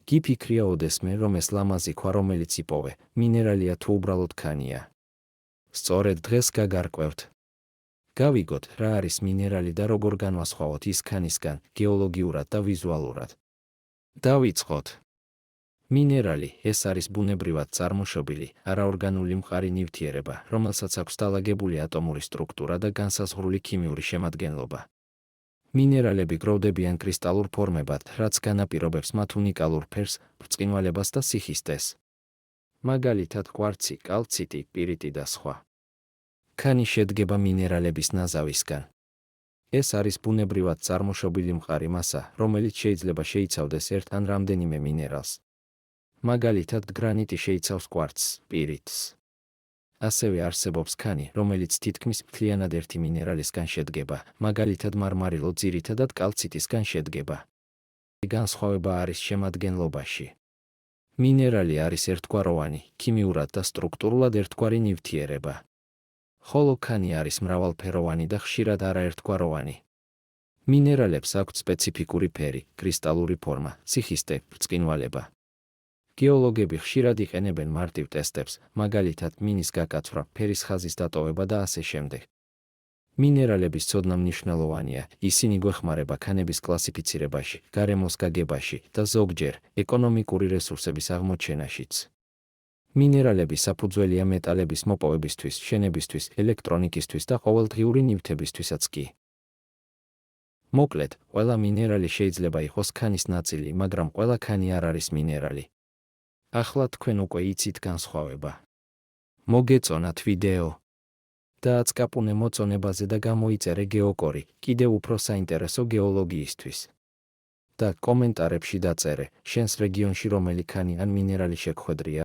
გიფიქრია ოდესმე, რომ ეს ლამაზი ქვა, რომელიც იპოვე, მინერალია თუ უბრალოდ ქანია. სწორედ დღეს გაგარკვევთ. გავიგოთ, რა არის მინერალი და როგორ განვასხვაოთ ის ქანისგან, გეოლოგიურად და ვიზუალურად. დავიწყოთ. მინერალი ეს არის ბუნებრივად წარმოშობილი, არაორგანული მყარი ნივთიერება, რომელსაც აქვს დალაგებული ატომური სტრუქტურა და განსაზღვრული ქიმიური შემადგენლობა. მინერალები გროვდებიან კრისტალურ ფორმებად, რაც განაპირობებს მათ უნიკალურ ფერს, ბრწყინვალებას და სიხისტეს. მაგალითად, კვარცი, კალციტი, პირიტი და სხვა. ქანი შედგება მინერალების ნაზავისგან. ეს არის ბუნებრივად წარმოშობილი მყარი მასა, რომელიც შეიძლება შეიცავდეს ერთ ან რამდენიმე მინერალს. მაგალითად, გრანიტი შეიცავს კვარცს, პირიტს. ასევე არსებობს ქანი, რომელიც თითქმის მთლიანად ერთი მინერალისგან შედგება, მაგალითად მარმარილო ძირითადად კალციტისგან შედგება. განსხვავება არის შემადგენლობაში. მინერალი არის ერთგვაროვანი, ქიმიურად და სტრუქტურულად ერთგვარი ნივთიერება. ხოლო ქანი არის მრავალფეროვანი და ხშირად არაერთგვაროვანი. მინერალებს აქვთ სპეციფიკური ფერი, კრისტალური ფორმა, სიხისტე, ბრწყინვალება. გეოლოგები ხშირად იყენებენ მარტივ ტესტებს, მაგალითად მინის გაკაცვრა, ფერის ხაზის დატოვება და ასე შემდეგ. მინერალების ცოდნა მნიშვნელოვანია, ისინი გვეხმარება ქანების კლასიფიცირებაში, გარემოს გაგებაში და ზოგჯერ ეკონომიკური რესურსების აღმოჩენაშიც. მინერალები საფუძველია მეტალების მოპოვებისთვის, შენებისთვის, ელექტრონიკისთვის და ყოველდღიური ნივთებისთვისაც კი. მოკლედ, ყველა მინერალი შეიძლება იყოს ქანის ნაწილი, მაგრამ ყველა ქანი არ არის მინერალი. ახლა თქვენ უკვე იცით განსხვავება. მოგეწონათ ვიდეო. დააწკაპუნე მოწონებაზე და გამოიწერე გეოკორი, კიდევ უფრო საინტერესო გეოლოგიისთვის. და კომენტარებში დაწერე, შენს რეგიონში რომელი ქანი ან მინერალი შეგხვედრია.